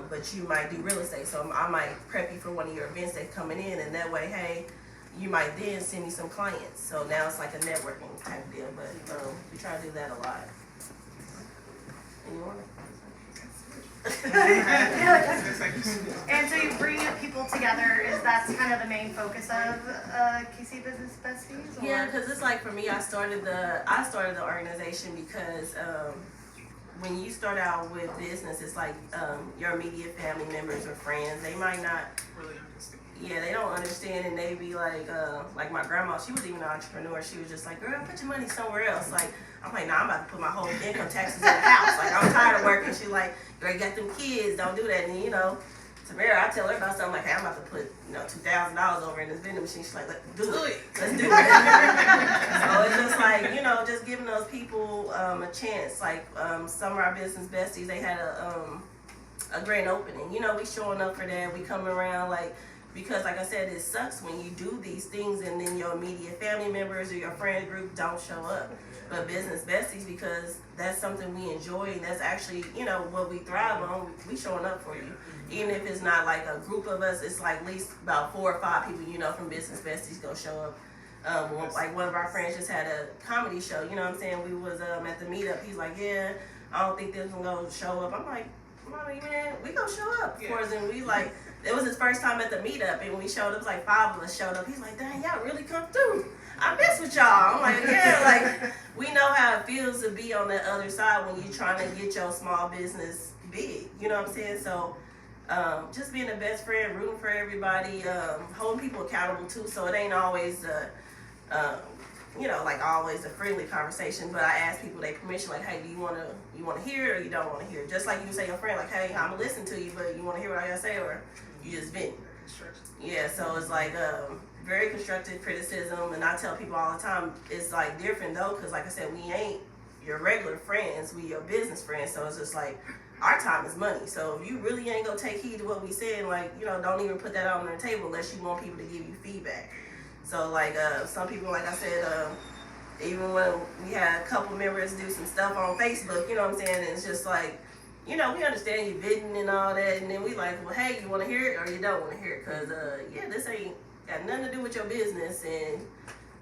but you might do real estate. So I might prep you for one of your events that's coming in, and that way, hey, you might then send me some clients. So now it's like a networking type deal, but we try to do that a lot. Anyone? And so you bring people together, is that kind of the main focus of KC Business Besties? Or? Yeah, because it's like for me, I started the organization because when you start out with business, it's like your immediate family members or friends, they might not really understand. Yeah, they don't understand, and they be like my grandma, she was even an entrepreneur. She was just like, girl, put your money somewhere else. Like, I'm like, nah, I'm about to put my whole income taxes in the house. Like, I'm tired of working. She's like, girl, you got them kids, don't do that. And you know, Tamira, I tell her about something like, hey, I'm about to put, $2,000 over in this vending machine. She's like, let's do it. So it's just like, just giving those people a chance. Like some of our business besties, they had a grand opening. We showing up for that. We coming around because like I said, it sucks when you do these things and then your immediate family members or your friend group don't show up. But business besties, because that's something we enjoy and that's actually, what we thrive on, we showing up for you. Even if it's not like a group of us, it's like at least about 4 or 5 people, from business besties gonna show up. Like one of our friends just had a comedy show, you know what I'm saying? We was at the meetup. He's like, yeah, I don't think this one gonna show up. I'm like, man, we gonna show up. Of course, and we like, it was his first time at the meetup, and when we showed up, it was like 5 of us showed up. He's like, dang, y'all really come through. I mess with y'all. I'm like, yeah, like, we know how it feels to be on the other side when you're trying to get your small business big. You know what I'm saying? So, just being the best friend, rooting for everybody, holding people accountable too. So it ain't always, always a friendly conversation. But I ask people their permission, like, hey, do you want to hear it or you don't want to hear it? Just like you say your friend, like, hey, I'm gonna listen to you, but you want to hear what I gotta say, or you just vent. Yeah, so it's like very constructive criticism, and I tell people all the time, it's like different though, because like I said, we ain't your regular friends, we your business friends. So it's just like, our time is money. So if you really ain't gonna take heed to what we said, like, don't even put that on the table unless you want people to give you feedback. So like some people, like I said, even when we had a couple members do some stuff on Facebook, you know what I'm saying, and it's just like, we understand you bidding and all that, and then we like, well, hey, you want to hear it or you don't want to hear it? Because this ain't got nothing to do with your business. And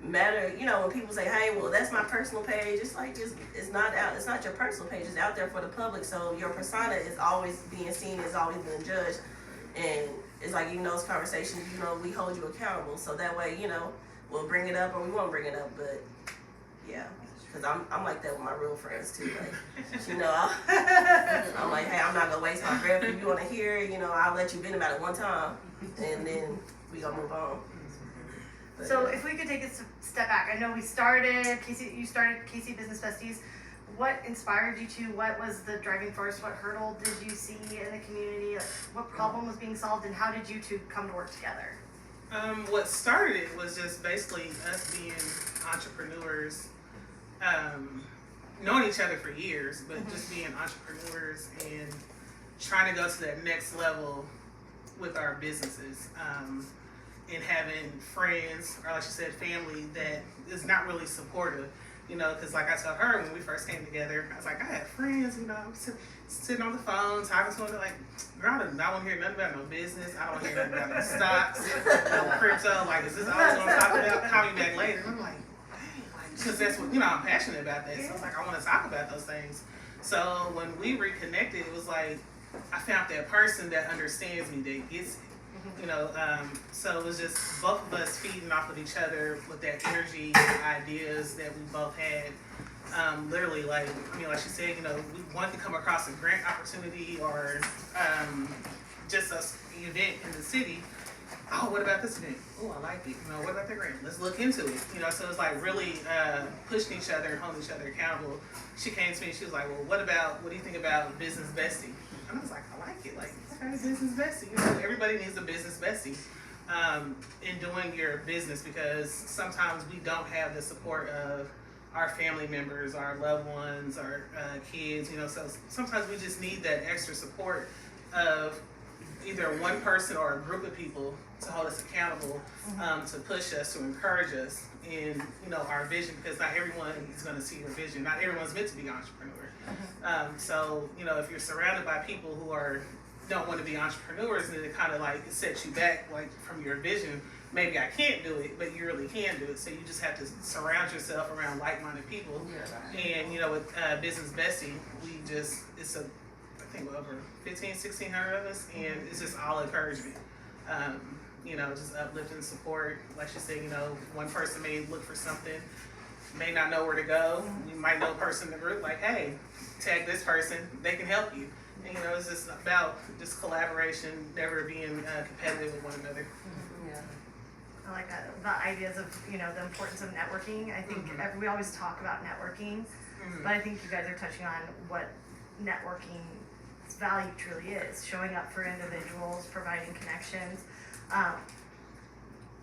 matter, when people say, hey, well, that's my personal page, it's like, it's not your personal page, it's out there for the public. So your persona is always being seen, is always being judged. And it's like, those conversations, we hold you accountable. So that way, we'll bring it up or we won't bring it up. But yeah, because I'm like that with my real friends too. Like, I'm like, hey, I'm not gonna waste my breath. If you want to hear it, I'll let you vent about it one time, and then we gonna move on. But, so if we could take a step back, I know you started KC Business Besties. What inspired you to? What was the driving force? What hurdle did you see in the community? What problem was being solved, and how did you two come to work together? What started it was just basically us being entrepreneurs, knowing each other for years, but just being entrepreneurs and trying to go to that next level with our businesses, and having friends, or like you said, family that is not really supportive. Because like I told her when we first came together, I was like, I had friends, sitting on the phone, talking to them, like, girl, I don't want to hear nothing about no business. I don't want to hear nothing about no stocks, no crypto. Like, is this all we're going to talk about? Call me back later. And I'm like, because that's what, I'm passionate about that. So I was like, I want to talk about those things. So when we reconnected, it was like, I found that person that understands me, that gets it. So it was just both of us feeding off of each other with that energy, ideas that we both had. Literally, like she said, we wanted to come across a grant opportunity or just an event in the city. Oh, what about this event? Oh, I like it. What about the grant? Let's look into it. So it's like really pushing each other and holding each other accountable. She came to me and she was like, well, what do you think about business bestie? And I was like, I like it. Like, okay, business bestie. Everybody needs a business bestie in doing your business, because sometimes we don't have the support of our family members, our loved ones, our kids. So sometimes we just need that extra support of either one person or a group of people to hold us accountable, to push us, to encourage us in our vision, because not everyone is going to see your vision. Not everyone's meant to be an entrepreneur. So if you're surrounded by people who are don't want to be entrepreneurs, and it kind of like it sets you back like from your vision. Maybe I can't do it, but you really can do it. So you just have to surround yourself around like-minded people. Yeah. And you know, with Business Bestie, it's I think over 1,600 of us, and it's just all encouragement. You know, just uplifting support. Like you said, you know, one person may look for something, may not know where to go. You might know a person in the group, like, hey, tag this person, they can help you. And, you know, it's just about just collaboration, never being competitive with one another. Yeah. I like that. The ideas of, you know, the importance of networking. I think we always talk about networking, but I think you guys are touching on what networking's value truly is. Showing up for individuals, providing connections.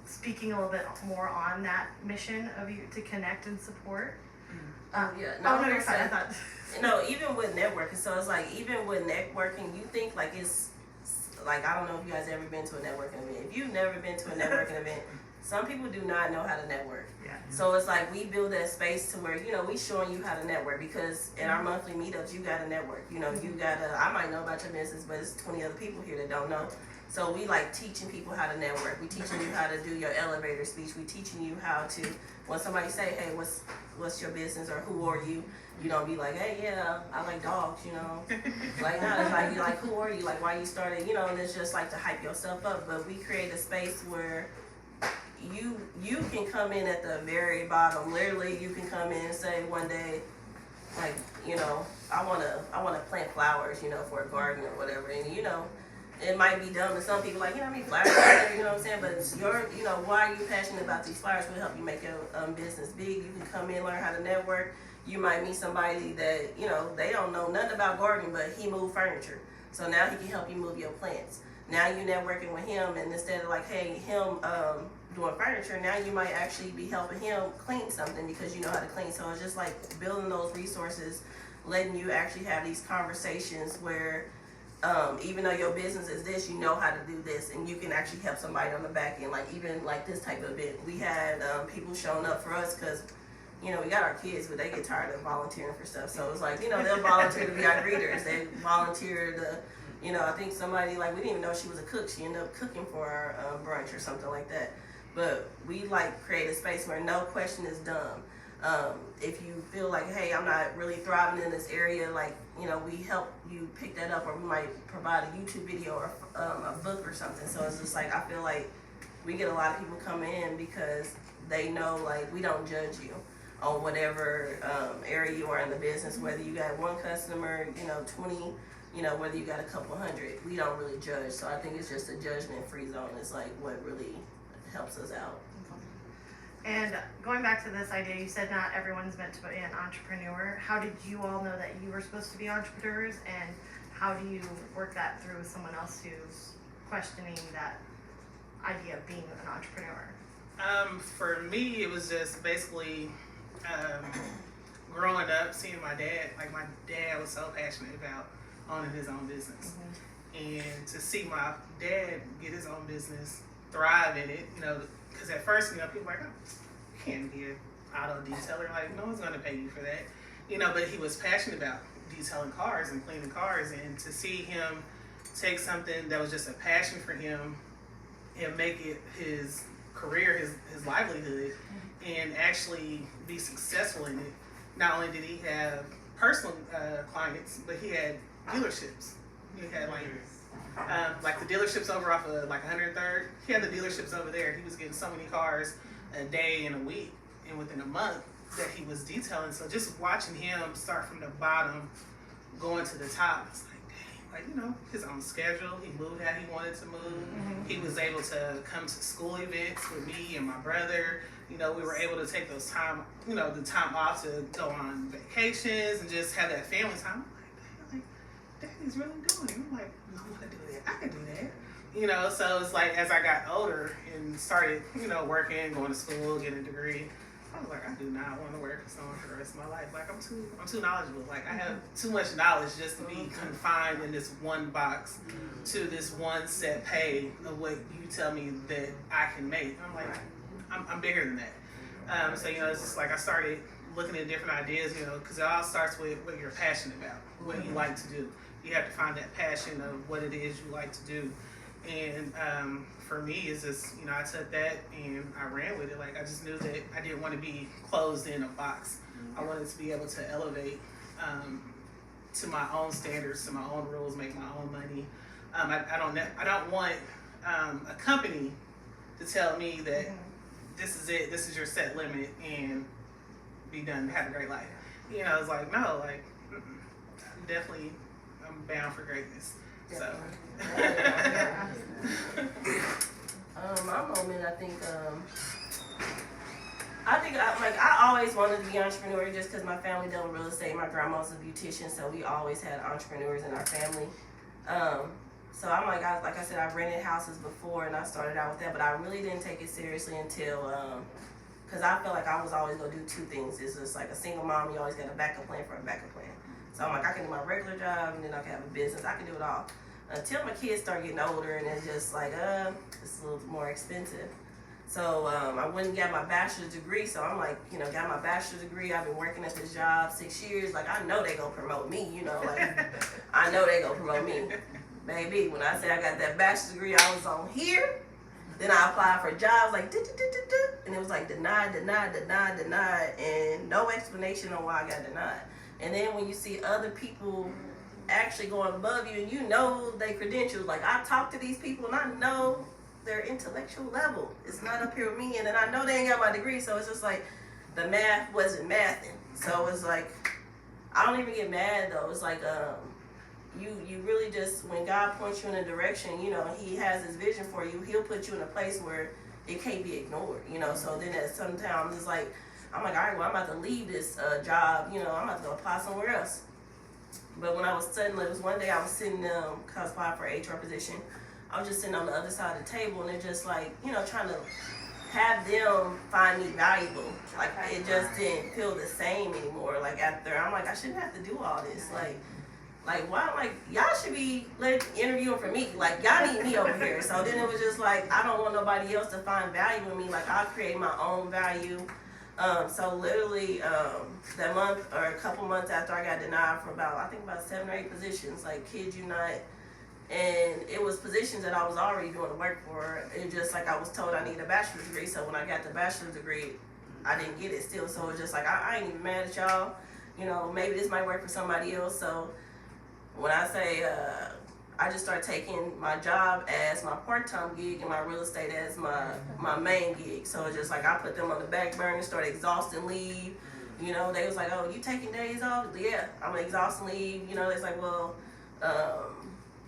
Speaking a little bit more on that mission of you to connect and support. No, you're fine. I thought. No, even with networking, so it's like, even with networking, you think like it's, like, I don't know if you guys ever been to a networking event. If you've never been to a networking event, some people do not know how to network. Yeah. So it's like, we build that space to where, you know, we showing you how to network, because in our monthly meetups, you gotta network. You know, you gotta, I might know about your business, but it's 20 other people here that don't know. So we like teaching people how to network. We teaching you how to do your elevator speech. We teaching you how to, when somebody say, hey, what's your business, or who are you? You don't be like, hey, yeah, I like dogs, you know. Like, no, it's like, you're like, who are you? Like, why you started, you know, and it's just like to hype yourself up. But we create a space where you can come in at the very bottom. Literally, you can come in and say one day, like, you know, I wanna plant flowers, you know, for a garden or whatever. And, you know, it might be dumb to some people, like, you know, I mean, flowers, you know what I'm saying? But it's your, you know, why are you passionate about these flowers? Will help you make your business big. You can come in, learn how to network. You might meet somebody that, you know, they don't know nothing about gardening, but he moved furniture. So now he can help you move your plants. Now you networking with him, and instead of like, hey, him doing furniture, now you might actually be helping him clean something because you know how to clean. So it's just like building those resources, letting you actually have these conversations where even though your business is this, you know how to do this, and you can actually help somebody on the back end. Like, even like this type of event, we had people showing up for us because, you know, we got our kids, but they get tired of volunteering for stuff. So it's like, you know, they'll volunteer to be our greeters. They volunteer to, you know, I think somebody, like, we didn't even know she was a cook. She ended up cooking for our brunch or something like that. But we, like, create a space where no question is dumb. If you feel like, hey, I'm not really thriving in this area, like, you know, we help you pick that up, or we might provide a YouTube video or a book or something. So it's just like, I feel like we get a lot of people coming in because they know, like, we don't judge you on whatever area you are in the business, whether you got one customer, you know, 20, you know, whether you got a couple hundred. We don't really judge. So I think it's just a judgment-free zone. It's like what really helps us out. And going back to this idea, you said not everyone's meant to be an entrepreneur. How did you all know that you were supposed to be entrepreneurs, and how do you work that through with someone else who's questioning that idea of being an entrepreneur? For me, it was just basically growing up, seeing my dad. Like, my dad was so passionate about owning his own business. And to see my dad get his own business, thrive in it, you know, because at first, you know, people were like, oh, you can't be an auto detailer. Like, no one's going to pay you for that. You know, but he was passionate about detailing cars and cleaning cars. And to see him take something that was just a passion for him and make it his career, his livelihood, and actually be successful in it. Not only did he have personal clients, but he had dealerships. He had like the dealerships over off of like 103rd. He had the dealerships over there. He was getting so many cars a day and a week, and within a month that he was detailing. So just watching him start from the bottom, going to the top, it's like, dang, like, you know, his own schedule. He moved how he wanted to move. He was able to come to school events with me and my brother. You know, we were able to take those time, you know, the time off to go on vacations and just have that family time. I'm like, Daddy's really doing it. I'm like, I want to do that. I can do that. You know, so it's like, as I got older and started, you know, working, going to school, getting a degree, I was like, I do not want to work for someone for the rest of my life. Like, I'm too knowledgeable. Like, I have too much knowledge just to be confined in this one box to this one set pay of what you tell me that I can make. I'm like, I'm bigger than that. So, you know, it's just like I started looking at different ideas, you know, because it all starts with what you're passionate about, what you like to do. You have to find that passion of what it is you like to do. And for me, it's just, you know, I took that and I ran with it. Like, I just knew that I didn't want to be closed in a box. I wanted to be able to elevate to my own standards, to my own rules, make my own money. I don't want a company to tell me that this is it, this is your set limit, and be done, have a great life. You know, it's like, no, like, definitely, I'm bound for greatness. So. My moment, I always wanted to be an entrepreneur just because my family dealt with real estate. My grandma's a beautician, so we always had entrepreneurs in our family. So I'm like I said, I've rented houses before and I started out with that, but I really didn't take it seriously until, because I felt like I was always going to do two things. It's just like a single mom, you always got a backup plan for a backup plan. So I'm like, I can do my regular job and then I can have a business. I can do it all. Until my kids start getting older and it's just like, it's a little more expensive. So I went and got my bachelor's degree. So I'm like, you know, got my bachelor's degree. I've been working at this job 6 years. Like, I know they gonna promote me, you know, like, I know they gonna promote me. Baby, when I say I got that bachelor's degree, I was on here. Then I applied for jobs like, and it was like denied, and no explanation on why I got denied. And then when you see other people actually going above you and you know their credentials, like I talk to these people and I know their intellectual level. It's not up here with me, and then I know they ain't got my degree, so it's just like the math wasn't mathing. So it's like, I don't even get mad though. It's like, you really just, when God points you in a direction, you know, he has his vision for you, he'll put you in a place where it can't be ignored, you know. So then at some times it's like, I'm like, all right, well, I'm about to leave this job, you know, I'm about to go apply somewhere else. But when I was studying, it was one day I was sitting, cause I was applying for an HR position, I was just sitting on the other side of the table, and they're just like, you know, trying to have them find me valuable. Like, it just didn't feel the same anymore. Like, after, I'm like, I shouldn't have to do all this. Like, why? Like, y'all should be interviewing for me. Like, y'all need me over here. So then it was just like, I don't want nobody else to find value in me. Like, I'll create my own value. So literally, that month or a couple months after I got denied for about 7 or 8 positions, like, kid you not. And it was positions that I was already doing the work for. It just like I was told I need a bachelor's degree. So when I got the bachelor's degree, I didn't get it still. So it's just like, I ain't even mad at y'all. You know, maybe this might work for somebody else. So when I say, I just started taking my job as my part-time gig and my real estate as my main gig. So it's just like, I put them on the back burner, started exhausting leave. You know, they was like, oh, you taking days off? Yeah, I'm exhausting leave. You know, it's like, well,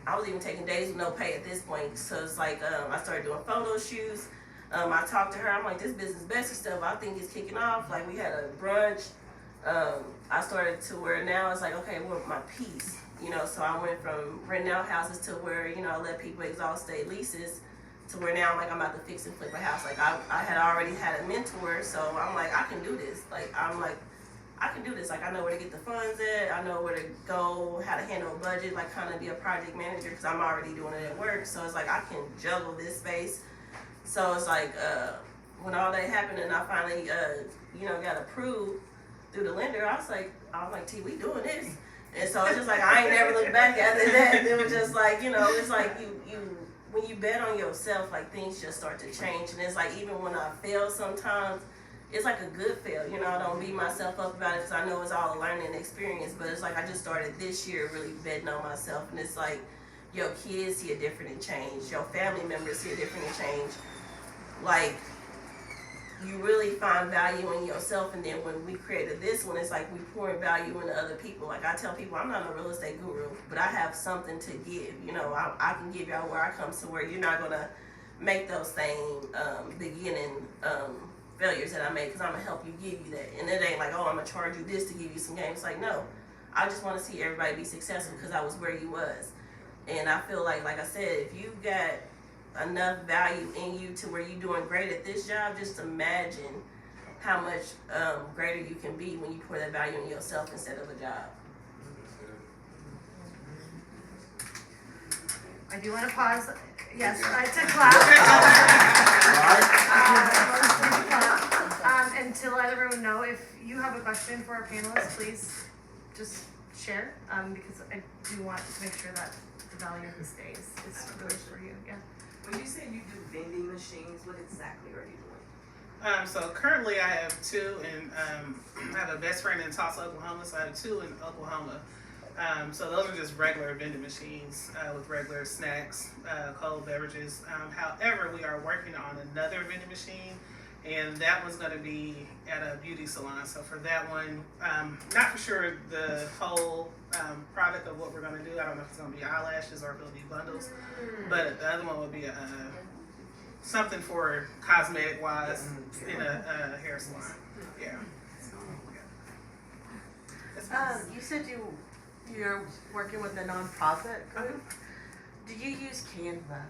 I was even taking days with no pay at this point. So it's like, I started doing photo shoots. I talked to her. I'm like, this Business Besties stuff, I think is kicking off. Like, we had a brunch. I started to where now it's like, okay, well, my piece. You know, so I went from renting out houses to where, you know, I let people exhaust their leases to where now I'm like, I'm about to fix and flip a house. Like, I had already had a mentor, so I'm like, I can do this. Like, I'm like, I can do this. Like, I know where to get the funds at. I know where to go, how to handle a budget, like kind of be a project manager because I'm already doing it at work. So it's like, I can juggle this space. So it's like, when all that happened and I finally, you know, got approved through the lender, I was like, T, we doing this. And so it's just like, I ain't never looked back after that. It was just like, you know, it's like you when you bet on yourself, like things just start to change. And it's like, even when I fail sometimes, it's like a good fail, you know. I don't beat myself up about it because I know it's all a learning experience. But it's like, I just started this year really betting on myself. And it's like, your kids see a different change. Your family members see a different change. Like, you really find value in yourself. And then when we created this one, it's like we pouring value into other people. Like, I tell people, I'm not a real estate guru, but I have something to give. You know, I can give y'all where I come to where you're not going to make those same beginning failures that I made, because I'm going to help you, give you that. And it ain't like, oh, I'm going to charge you this to give you some games. Like, no, I just want to see everybody be successful because I was where you was. And I feel like I said, if you got enough value in you to where you're doing great at this job, just imagine how much greater you can be when you pour that value in yourself instead of a job. I do want to pause. Yes, to clap. And to let everyone know, if you have a question for our panelists, please just share, because I do want to make sure that the value of this day is really for you. Yeah. When you say you do vending machines, what exactly are you doing? So currently I have two, and I have a best friend in Tulsa, Oklahoma, so I have two in Oklahoma. So those are just regular vending machines with regular snacks, cold beverages. However, we are working on another vending machine, and that one's going to be at a beauty salon. So for that one, not for sure the whole product of what we're going to do. I don't know if it's going to be eyelashes or if it'll be bundles, but the other one will be something for cosmetic wise in a hair salon. Yeah. You said you're working with a nonprofit group. Do you use Canva?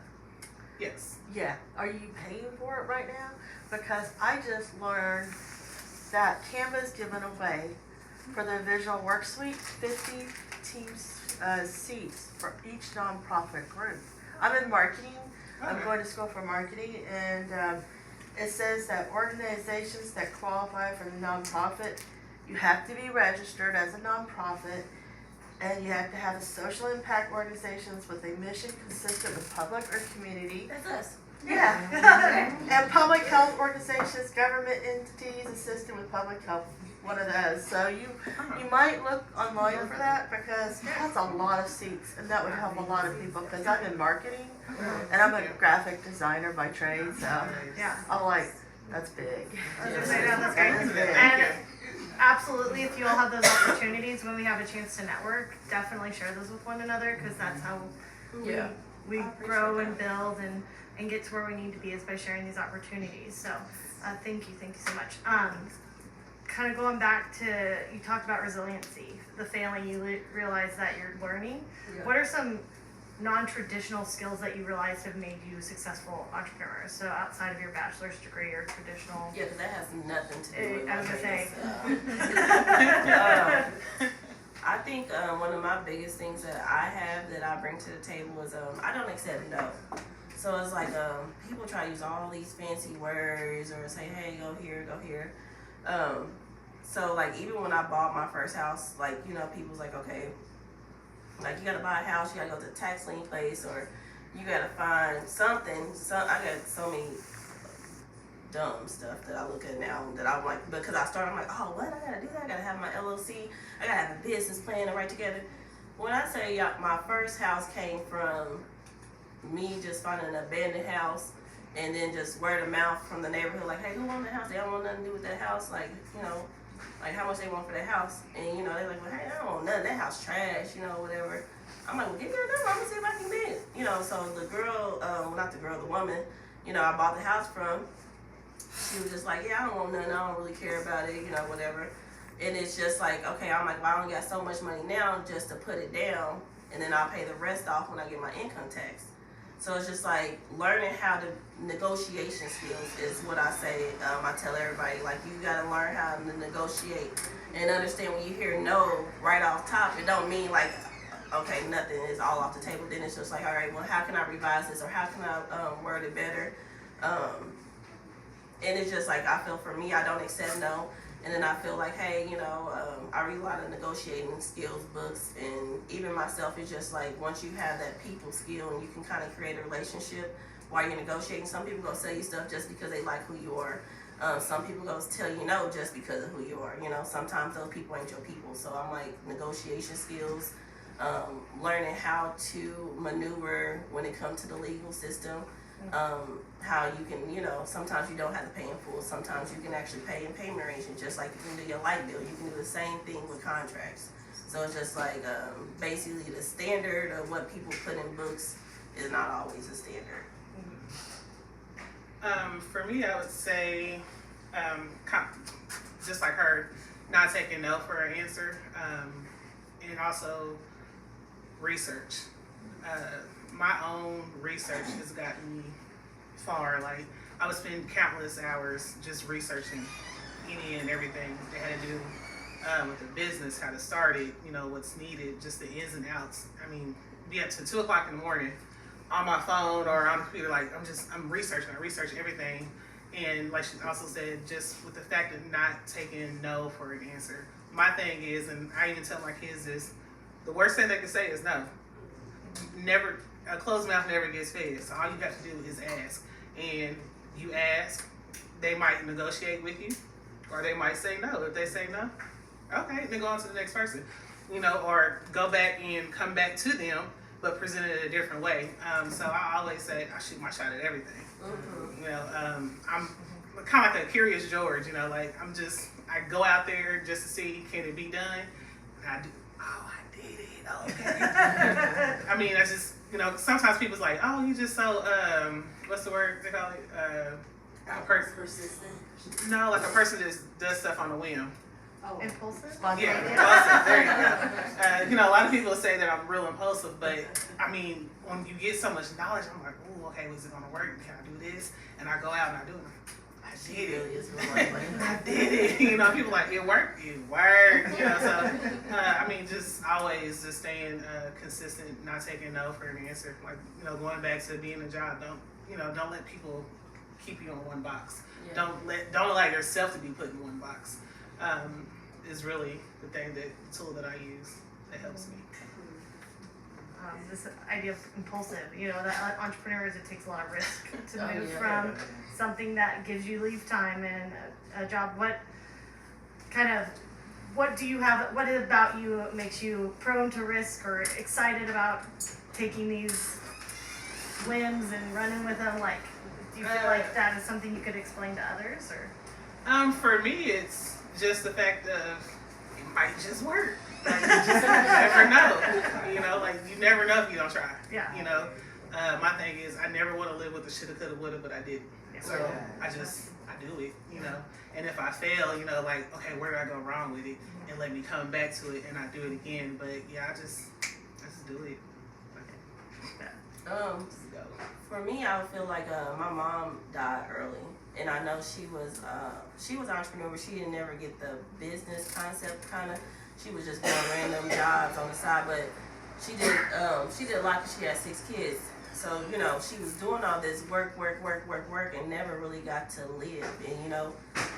Yes. Yeah. Are you paying for it right now? Because I just learned that Canva is given away for the Visual Work Suite 50 teams seats for each nonprofit group. I'm in marketing. I'm going to school for marketing, and it says that organizations that qualify for the nonprofit, you have to be registered as a nonprofit, and you have to have a social impact organizations with a mission consistent with public or community. That's us. Yeah. And public health organizations, government entities assisting with public health. One of those. So you might look online for that because that's a lot of seats, and that would help a lot of people because I'm in marketing and I'm a graphic designer by trade. So Yeah. I'm like, that's big. I was gonna say, no, that's great. That is big. And absolutely, if you all have those opportunities when we have a chance to network, definitely share those with one another because that's how Yeah. we grow and build and get to where we need to be is by sharing these opportunities. So thank you so much. Kind of going back to, you talked about resiliency, the failing you realize that you're learning. Yeah. What are some non-traditional skills that you realized have made you successful entrepreneurs? So outside of your bachelor's degree or traditional. Yeah, because that has nothing to do with I was gonna say. I think one of my biggest things that I have that I bring to the table is I don't accept no. So it's like people try to use all these fancy words or say, hey, go here, go here. So like even when I bought my first house, like, you know, people's like, okay, like you gotta buy a house, you gotta go to the tax lien place, or you gotta find something. So I got so many dumb stuff that I look at now that I'm like, because I started, I'm like, oh, what? I gotta do that. I gotta have my LLC. I gotta have a business plan to write together. When I say my first house came from me just finding an abandoned house and then just word of mouth from the neighborhood, like, hey, who want the house? They don't want nothing to do with that house. Like, you know, like how much they want for that house. And, you know, they're like, well, hey, I don't want nothing. That house trash, you know, whatever. I'm like, well, give me your number. I'm gonna see if I can get it. You know, so the girl, well, not the girl, the woman, you know, I bought the house from, she was just like, yeah, I don't want nothing. I don't really care about it, you know, whatever. And it's just like, okay, I'm like, well, I only got so much money now just to put it down, and then I'll pay the rest off when I get my income tax. So it's just like learning how to negotiation skills is what I say. I tell everybody, like, you gotta learn how to negotiate and understand when you hear no right off top, it don't mean like, okay, nothing is all off the table. Then it's just like, all right, well, how can I revise this, or how can I word it better? And it's just like, I feel for me, I don't accept no. And then I feel like, hey, you know, I read a lot of negotiating skills books, and even myself, it's just like, once you have that people skill and you can kind of create a relationship while you're negotiating. Some people go sell you stuff just because they like who you are. Some people go tell you no just because of who you are. You know, sometimes those people ain't your people. So I'm like, negotiation skills, learning how to maneuver when it comes to the legal system. How you can, you know, sometimes you don't have to pay in full. Sometimes you can actually pay in payment arrangement, just like you can do your light bill. You can do the same thing with contracts. So it's just like basically the standard of what people put in books is not always a standard. For me, I would say, just like her, not taking no for an answer, and also research. My own research has gotten me far. Like, I would spend countless hours just researching any and everything that had to do with the business, how to start it, you know, what's needed, just the ins and outs. I mean, be up to 2 o'clock in the morning on my phone or on the computer, like, I'm researching, I research everything. And like she also said, just with the fact of not taking no for an answer. My thing is, and I even tell my kids this, the worst thing they can say is no. Never, a closed mouth never gets fed. So all you have to do is ask. And you ask, they might negotiate with you, or they might say no. If they say no, okay, then go on to the next person. You know, or go back and come back to them, but present it a different way. So I always say I shoot my shot at everything. You know, I'm kind of like a curious George. You know, like I go out there just to see can it be done. And I do. Oh, I did it. Okay. I mean, I just, you know, sometimes people's like, oh, you just so what's the word they call it? A person Persistent. No, like a person just does stuff on a whim. Oh. Impulsive? Yeah, impulsive. There you go. You know, a lot of people say that I'm real impulsive, but I mean, when you get so much knowledge, I'm like, oh, okay, was it gonna work? Can I do this? And I go out and I do it. I did it. I did it. You know, people like, it worked. It worked. You know, so I mean, just always just staying consistent, not taking no for an answer. Like, you know, going back to being a job. Don't let people keep you in one box. Yeah. Don't allow yourself to be put in one box. Is really the tool that I use that helps me. This idea of impulsive, you know, that entrepreneurs, it takes a lot of risk to move yeah. from something that gives you leave time and a job. What do you have, what about you makes you prone to risk or excited about taking these whims and running with them? Like, do you feel like that is something you could explain to others, or? For me, it's just the fact of it might just work. Like, you just never know. You know, like you never know if you don't try. Yeah. You know, my thing is I never want to live with the shoulda, coulda, woulda, but I didn't. So I do it. You know, and if I fail, you know, like okay, where did I go wrong with it, and let me come back to it, and I do it again. But yeah, I just do it. For me, I would feel like my mom died early, and I know she was an entrepreneur, but she didn't ever get the business concept. Kind of, she was just doing random jobs on the side, but she did a lot because she had 6 kids. So you know, she was doing all this work, and never really got to live. And you know,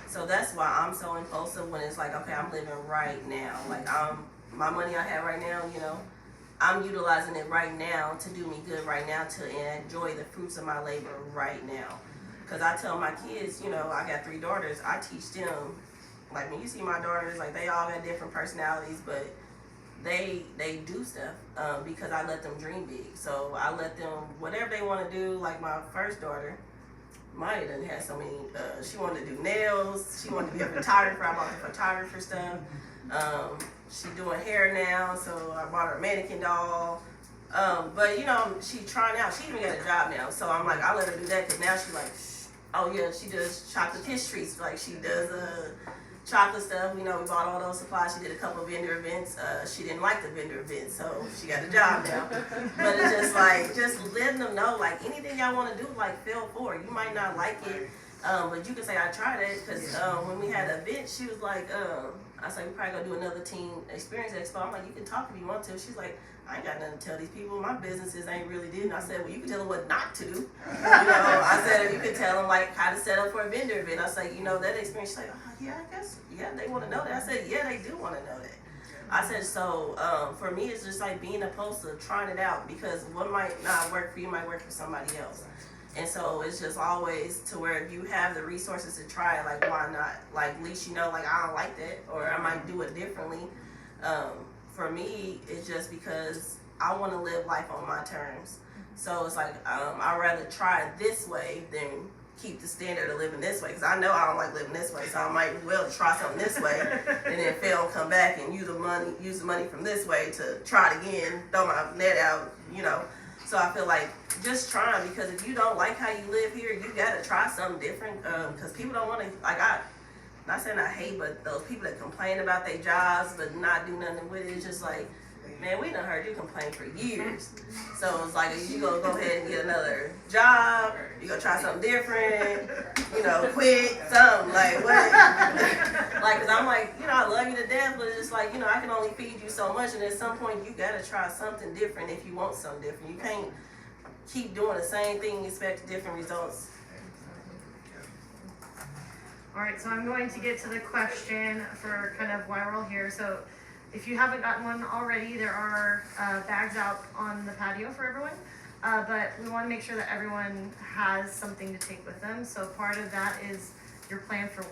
so that's why I'm so impulsive when it's like, okay, I'm living right now. Like my money I have right now, you know. I'm utilizing it right now to do me good right now to enjoy the fruits of my labor right now. Because I tell my kids, you know, I got 3 daughters, I teach them, like when you see my daughters, like they all got different personalities, but they do stuff because I let them dream big. So I let them, whatever they want to do, like my first daughter, Maya done had so many, she wanted to do nails, she wanted to be a photographer, I bought the photographer stuff. She doing hair now, so I bought her a mannequin doll. But you know, she trying out. She even got a job now, so I'm like, I'll let her do that because now she's like, oh yeah, she does chocolate pastries. Like she does chocolate stuff. You know, we bought all those supplies. She did a couple of vendor events. She didn't like the vendor events, so she got a job now. But it's just like, just letting them know, like anything y'all want to do, like feel for it. You might not like it, but you can say I tried it because when we had an event, she was like, I said, we probably gonna do another team experience expo. I'm like, you can talk if you want to. She's like, I ain't got nothing to tell these people. My businesses ain't really did. And I said, well, you can tell them what not to do. You know, I said, if you could tell them like how to set up for a vendor event. I was like, you know, that experience. She's like, oh yeah, I guess, yeah, they want to know that. I said, yeah, they do want to know that. I said, so for me, it's just like being opposed to trying it out because what might not work for you might work for somebody else. And so it's just always to where if you have the resources to try it, like why not? Like at least you know, like I don't like that, or I might do it differently. For me, it's just because I want to live life on my terms. So it's like I'd rather try it this way than keep the standard of living this way. Because I know I don't like living this way, so I might well try something this way, and then fail and come back and use the money from this way to try it again, throw my net out, you know. So I feel like just trying, because if you don't like how you live here, you gotta try something different. Because people don't want to, like not saying I hate, but those people that complain about their jobs but not do nothing with it, it's just like, man, we done heard you complain for years. So it's like, you gonna go ahead and get another job, you gonna try something different, you know, quit, something, like what? Like, cause I'm like, you know, I love you to death, but it's just like, you know, I can only feed you so much, and at some point you gotta try something different if you want something different. You can't keep doing the same thing and expect different results. All right, so I'm going to get to the question for kind of why we're all here. So if you haven't gotten one already, there are bags out on the patio for everyone. But we want to make sure that everyone has something to take with them. So part of that is your plan for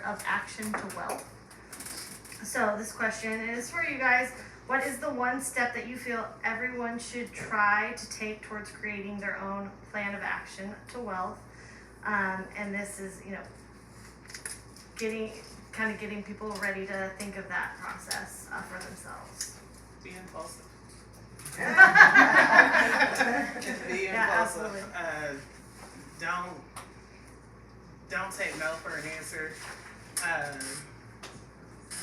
of action to wealth. So this question is for you guys. What is the one step that you feel everyone should try to take towards creating their own plan of action to wealth? And this is, getting people ready to think of that process for themselves. Be impulsive. Be Yeah, impulsive. Don't take no for an answer.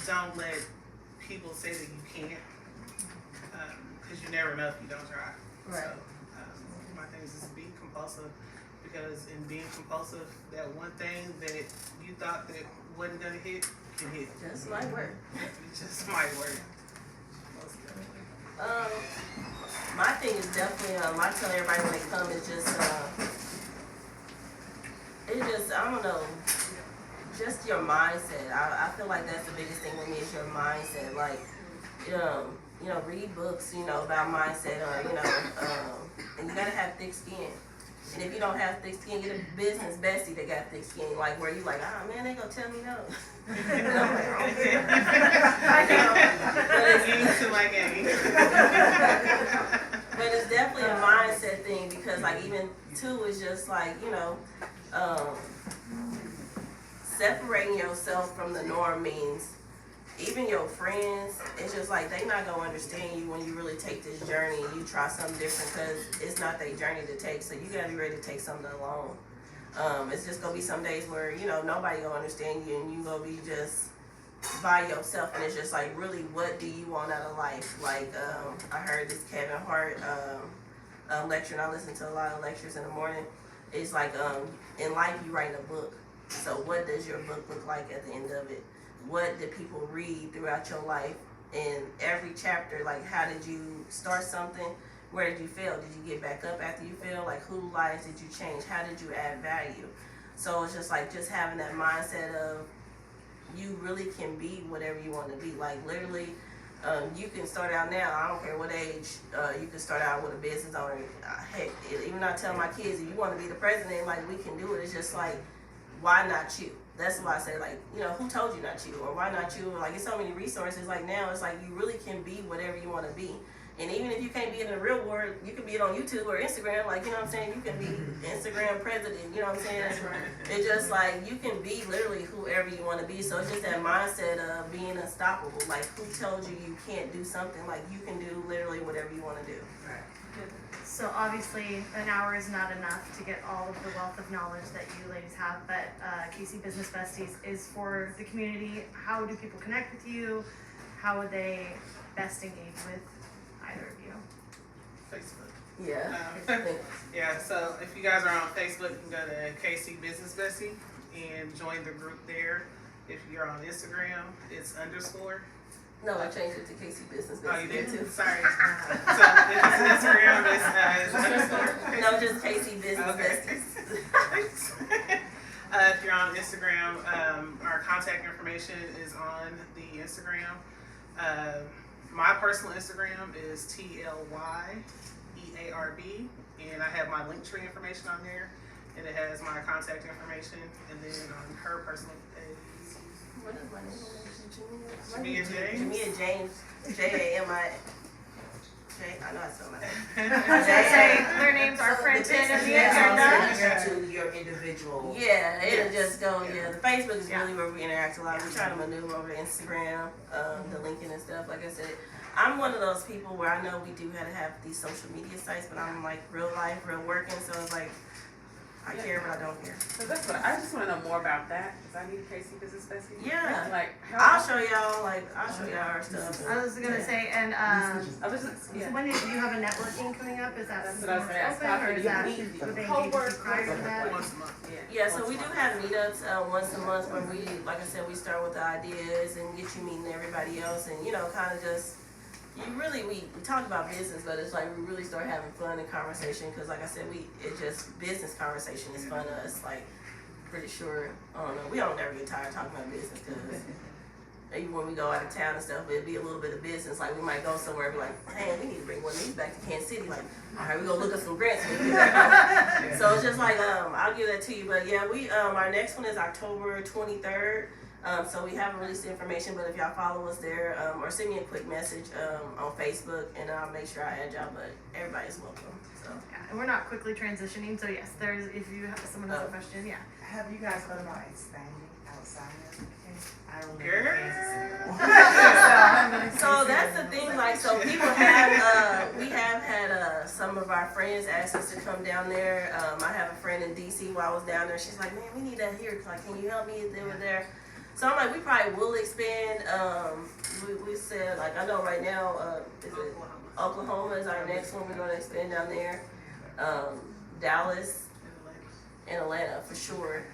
Don't let people say that you can't, because you never know if you don't try. Right. So my thing is just be compulsive, because in being compulsive, that one thing that you thought that wasn't gonna hit can hit. Just might work. It just might work. Most definitely. My thing is definitely, I tell everybody when they come, it's just, I don't know, just your mindset. I feel like that's the biggest thing with me is your mindset. Like, read books, about mindset, or, and you gotta have thick skin. And if you don't have thick skin, get a business bestie that got thick skin, like where you like, oh man, they gonna tell me no. And I'm like, oh, but it's definitely a mindset thing, because like even too is just like, separating yourself from the norm means even your friends, it's just like they not gonna understand you when you really take this journey and you try something different, because it's not their journey to take, so you gotta be ready to take something alone. It's just gonna be some days where nobody gonna understand you and you gonna be just by yourself, and it's just like, really, what do you want out of life? Like I heard this Kevin Hart lecture, and I listen to a lot of lectures in the morning. It's like in life you write a book, so what does your book look like at the end of it? What did people read throughout your life? In every chapter, like, how did you start something? Where did you fail? Did you get back up after you failed? Like, whose lives did you change? How did you add value? So it's just like, just having that mindset of you really can be whatever you want to be. Like, literally, you can start out now. I don't care what age. You can start out with a business owner. Heck, even I tell my kids, if you want to be the president, like, we can do it. It's just like, why not you? That's why I say, like, who told you not you? Or why not you? Like, it's so many resources. Like, now it's like you really can be whatever you want to be. And even if you can't be in the real world, you can be it on YouTube or Instagram. Like, what I'm saying? You can be Instagram president. What I'm saying? That's right. It's just like, you can be literally whoever you want to be. So it's just that mindset of being unstoppable. Like, who told you you can't do something? Like, you can do literally whatever you want to do. Right. So obviously, an hour is not enough to get all of the wealth of knowledge that you ladies have, but KC Business Besties is for the community. How do people connect with you? How would they best engage with either of you? Facebook. Yeah. Yeah, so if you guys are on Facebook, you can go to KC Business Bestie and join the group there. If you're on Instagram, it's _. No, I changed it to KC Business Besties. Oh, you did too. Sorry. So if it's Instagram, it's _. No, just KC Business Okay. Besties. If you're on Instagram, our contact information is on the Instagram. My personal Instagram is TLYEARB, and I have my Linktree information on there, and it has my contact information. And then on her personal page, What is my name? Jamia James. Jamia James. Jamia. I know I spelled my name. I was gonna say, their names are printed in the agenda. To your individual. Yeah, it'll Yes. just go. Yeah, the Facebook is Yeah. really where we interact a lot. We try to maneuver over to Instagram, the LinkedIn and stuff. Like I said, I'm one of those people where I know we do have to have these social media sites, but I'm like real life, real working. So it's like I care, but I don't care. So that's what I just want to know more about that, because I need a KC Business Bestie. Yeah. Like, I'll show y'all. I'll show y'all our stuff. I was gonna say, and I was just, yeah. when do you have a networking coming up? Is that That's what I was saying. open, or is that would they engage with you prior to that? Once a month. Yeah, so we do have meetups once a month where we, like I said, we start with the ideas and get you meeting everybody else, and kind of just. We talk about business, but it's like we really start having fun and conversation, because like I said, it's just business conversation is fun to us. Like, pretty sure, I don't know, we don't never get tired of talking about business, because even when we go out of town and stuff, it'd be a little bit of business. Like we might go somewhere and be like, hey, we need to bring one of these back to Kansas City. Like, all right, we go look at some grants when we get back home. So it's just like, I'll give that to you. But yeah, we our next one is October 23rd. So we haven't released the information, but if y'all follow us there, or send me a quick message on Facebook, and I'll make sure I add y'all. But everybody's welcome. So Yeah, and we're not quickly transitioning, so yes, there's, if you have, someone has a question, yeah. Have you guys thought about expanding outside of Kansas? I don't know. So that's the thing, like, so people have, we have had some of our friends ask us to come down there. I have a friend in DC while I was down there. She's like, man, we need that here. Like, can you help me if they were there? So I'm like, we probably will expand. We said, like, I know right now, is it Oklahoma is our next one. We're going to expand down there. Dallas and Atlanta for sure.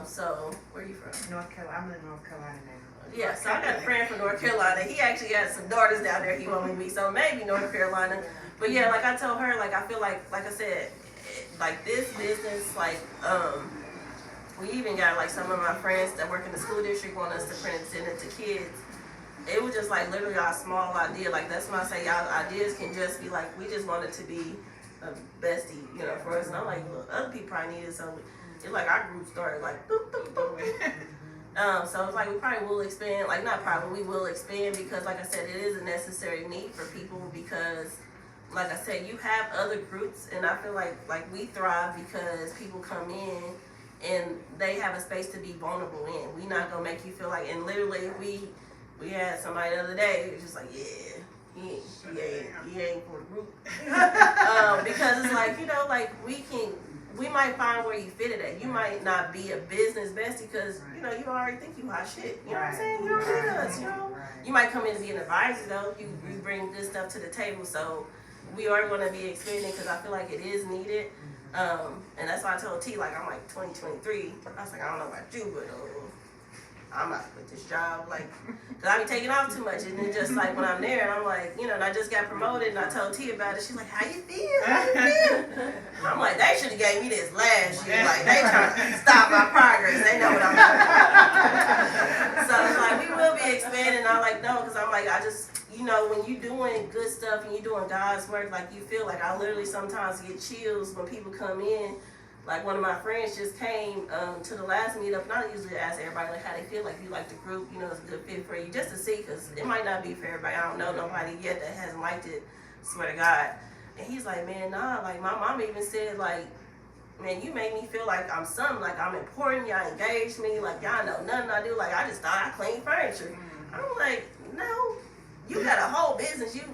So where are you from? North Carolina. I'm in North Carolina now. Yeah, so I got a friend from North Carolina. He actually has some daughters down there he want me to meet, so maybe North Carolina. But yeah, like I told her, like I feel like I said, like this business, like we even got like some of my friends that work in the school district want us to print and send it to kids. It was just like literally our small idea. Like that's when I say y'all ideas can just be like, we just want it to be a bestie, you know, for us. And I'm like, look, other people probably need it, so it's like our group started like boop, boop, boop. So it's like we probably will expand, like not probably, we will expand because like I said, it is a necessary need for people because like I said, you have other groups and I feel like we thrive because people come in and they have a space to be vulnerable in. We not gonna make you feel like, and literally we had somebody the other day, it was just like, yeah, he ain't for the group. Because it's like, you know, like we might find where you fit it at. You might not be a business bestie because, you know, you already think you hot shit. You know what I'm saying? You don't need us, you know? You might come in to be an advisor though. You bring good stuff to the table. So we are going to be expanding because I feel like it is needed. And that's why I told T, like, I'm like 2023. I was like, I don't know about you, but I'm about to quit this job, like, cause I be taking off too much, and then just like when I'm there, and I'm like, you know, and I just got promoted, and I told T about it. She's like, how you feel? How you feel? I'm like, they should have gave me this last year. Like, they trying to stop my progress. They know what I'm doing. So it's like we will be expanding. I'm like, no, cause I'm like, I just, you know, when you doing good stuff and you doing God's work, like you feel like I literally sometimes get chills when people come in. Like one of my friends just came to the last meetup, and I usually ask everybody like how they feel, like you like the group, you know, it's a good fit for you, just to see, because it might not be for everybody. I don't know nobody yet that hasn't liked it, swear to God. And he's like, man, nah, like my mom even said, like, man, you made me feel like I'm something, like I'm important, y'all engaged me, like y'all know nothing I do, like I just thought I clean furniture. I'm like, no, you got a whole business, you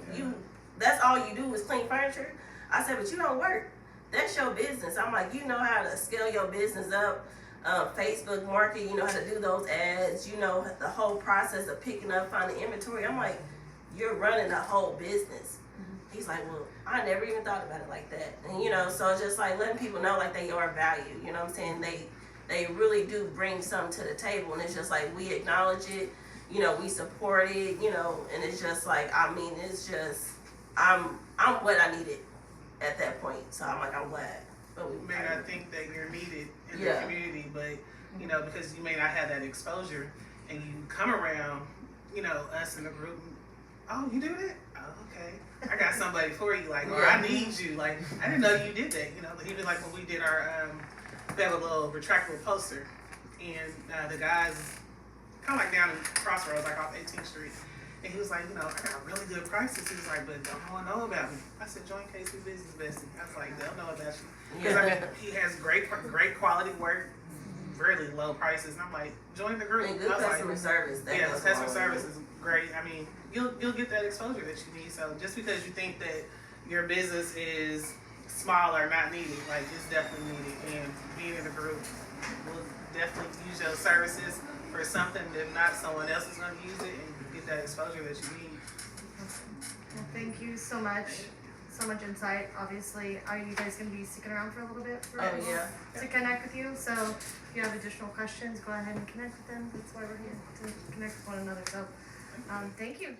that's all you do is clean furniture. I said, but you don't work. That's your business. I'm like, you know how to scale your business up, Facebook market, you know how to do those ads, you know, the whole process of picking up, finding inventory. I'm like, you're running a whole business. He's like, well, I never even thought about it like that. And, you know, so just like letting people know like they are valued, you know what I'm saying? They really do bring something to the table, and it's just like we acknowledge it, you know, we support it, you know, and it's just like, I mean, it's just, I'm what I needed at that point, so I'm like, I'm glad. But we may not think that you're needed in the community, but you know, because you may not have that exposure, and you come around, you know, us in the group. Oh, you do that? Oh, okay. I got somebody for you, like, or I need you. Like, I didn't know you did that. You know, even like when we did our, we have a little retractable poster, and the guys, kind of like down in Crossroads, like off 18th Street. And he was like, you know, I got really good prices. He was like, but don't no one know about me. I said, join KC Business Besties. I was like, they'll know about you. Because I mean, he has great quality work, really low prices. And I'm like, join the group. And good customer service. Yeah, customer service is great. I mean, you'll get that exposure that you need. So just because you think that your business is small or not needed, like it's definitely needed. And being in the group will definitely use your services for something that not someone else is going to use it, and get that exposure that you need. Well, thank you so much. So much insight. Obviously, are you guys going to be sticking around for a little bit for us to connect with you? So if you have additional questions, go ahead and connect with them. That's why we're here, to connect with one another. So thank you.